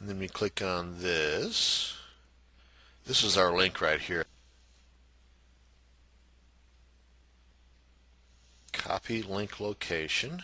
And then we click on this. This is our link right here. Copy link location.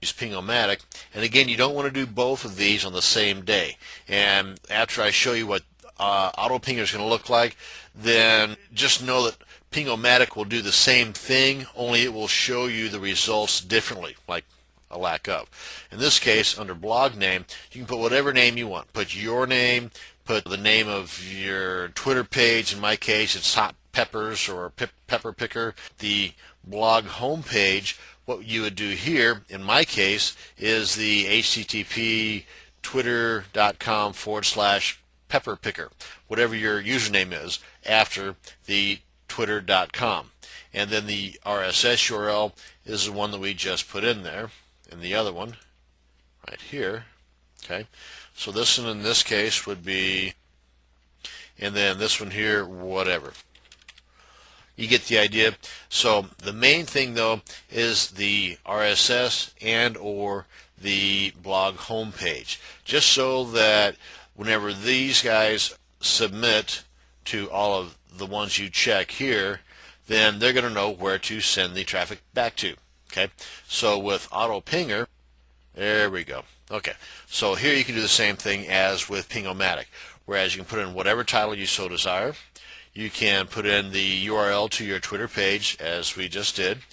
Use Ping-O-Matic, and again, you don't want to do both of these on the same day. And after I show you what AutoPinger is going to look like, then just know that Ping-O-Matic will do the same thing, only it will show you the results differently, like a lack of. In this case, under blog name, you can put whatever name you want. Put your name, put the name of your Twitter page. In my case, it's Hot Peppers or Pepper Picker. The blog homepage, what you would do here, in my case, is the http twitter.com/pepperpicker, whatever your username is, after the twitter.com. And then the RSS URL is the one that we just put in there, and the other one right here. Okay, so this one in this case would be, and then this one here, whatever. You get the idea. So the main thing though is the RSS and or the blog homepage, just so that whenever these guys submit to all of the ones you check here, then they're going to know where to send the traffic back to. Okay, so with AutoPinger, there we go. Okay, so here you can do the same thing as with Ping-O-Matic, whereas you can put in whatever title you so desire. You can put in the URL to your Twitter page, as we just did,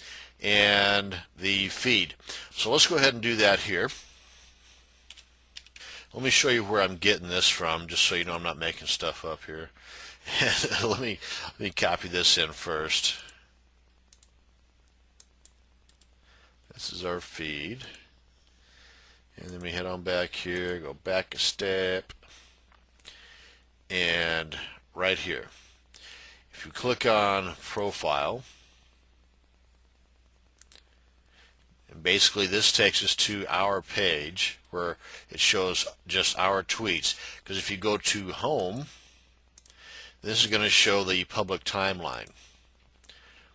and the feed. So let's go ahead and do that here. Let me show you where I'm getting this from, just so you know I'm not making stuff up here. let me copy this in first. This is our feed. And then we head on back here, go back a step, and right here. If you click on profile, and basically this takes us to our page where it shows just our tweets. Because if you go to home, this is going to show the public timeline,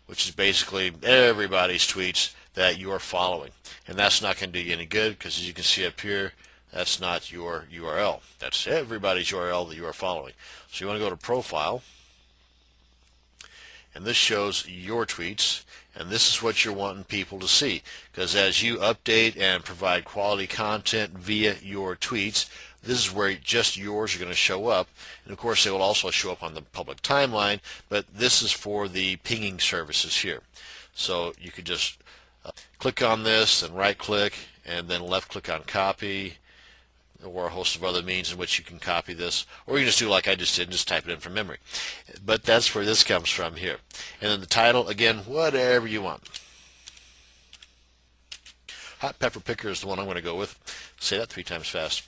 which is basically everybody's tweets that you are following. And that's not going to do you any good, because as you can see up here, that's not your URL. That's everybody's URL that you are following. So you want to go to profile, and this shows your tweets, and this is what you're wanting people to see, because as you update and provide quality content via your tweets, this is where just yours are going to show up. And of course they will also show up on the public timeline, but this is for the pinging services here. So you could just click on this and right click and then left click on copy, or a host of other means in which you can copy this, or you can just do like I just did and just type it in from memory. But that's where this comes from here. And then the title, again, whatever you want. Hot Pepper Picker is the one I'm going to go with. Say that 3 times fast.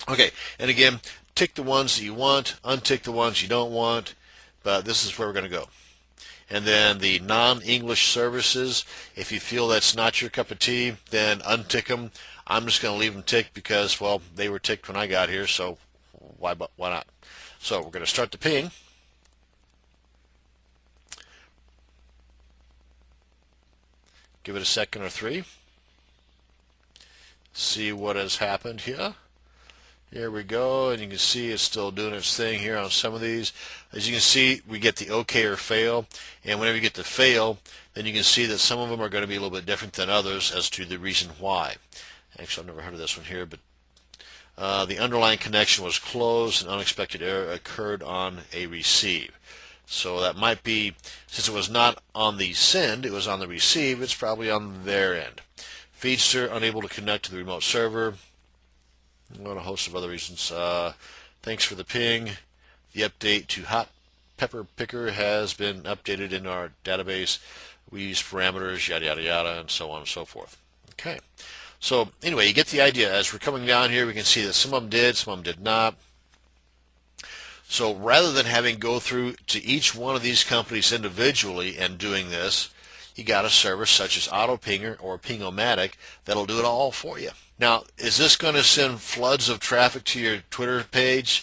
Okay, and again, tick the ones that you want, untick the ones you don't want, but this is where we're going to go. And then the non-English services, if you feel that's not your cup of tea, then untick them. I'm just going to leave them ticked because, well, they were ticked when I got here, so why not? So we're going to start the ping. Give it a second or 3. See what has happened here. Here we go, and you can see it's still doing its thing here on some of these. As you can see, we get the OK or fail, and whenever you get the fail, then you can see that some of them are going to be a little bit different than others as to the reason why. Actually, I've never heard of this one here, but the underlying connection was closed and unexpected error occurred on a receive. So that might be, since it was not on the send, it was on the receive, it's probably on their end. Feedster unable to connect to the remote server. And a host of other reasons. Thanks for the ping. The update to Hot Pepper Picker has been updated in our database. We use parameters, yada yada yada, and so on and so forth. Okay. So anyway, you get the idea. As we're coming down here, we can see that some of them did, some of them did not. So rather than having go through to each one of these companies individually and doing this, you got a service such as AutoPinger or Ping-O-Matic that'll do it all for you. Now, is this going to send floods of traffic to your Twitter page?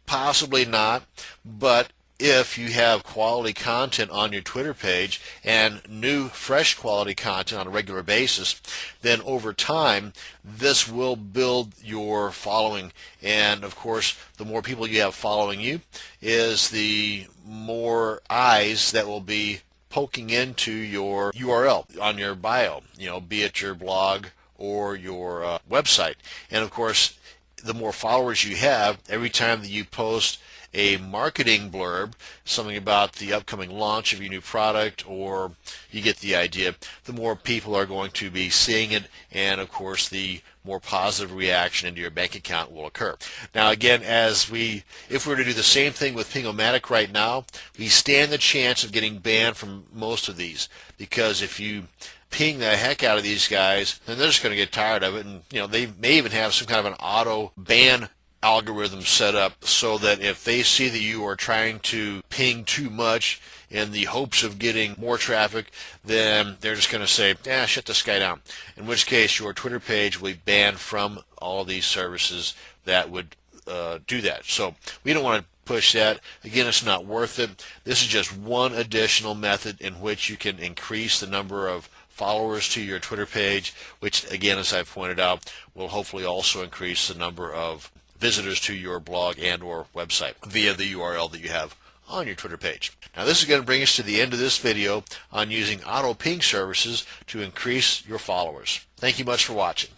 Possibly not, but if you have quality content on your Twitter page and new fresh quality content on a regular basis, then over time this will build your following. And of course, the more people you have following you is the more eyes that will be poking into your URL on your bio, be it your blog or your website. And of course, the more followers you have, every time that you post a marketing blurb, something about the upcoming launch of your new product, or you get the idea, the more people are going to be seeing it, and of course the more positive reaction into your bank account will occur. Now again, if we were to do the same thing with Ping-O-Matic right now, we stand the chance of getting banned from most of these, because if you ping the heck out of these guys, then they're just going to get tired of it, and they may even have some kind of an auto ban algorithm set up so that if they see that you are trying to ping too much in the hopes of getting more traffic, then they're just going to say, shut this guy down. In which case, your Twitter page will be banned from all of these services that would do that. So we don't want to push that. Again, it's not worth it. This is just one additional method in which you can increase the number of followers to your Twitter page, which again, as I've pointed out, will hopefully also increase the number of visitors to your blog and or website via the URL that you have on your Twitter page. Now this is going to bring us to the end of this video on using auto ping services to increase your followers. Thank you much for watching.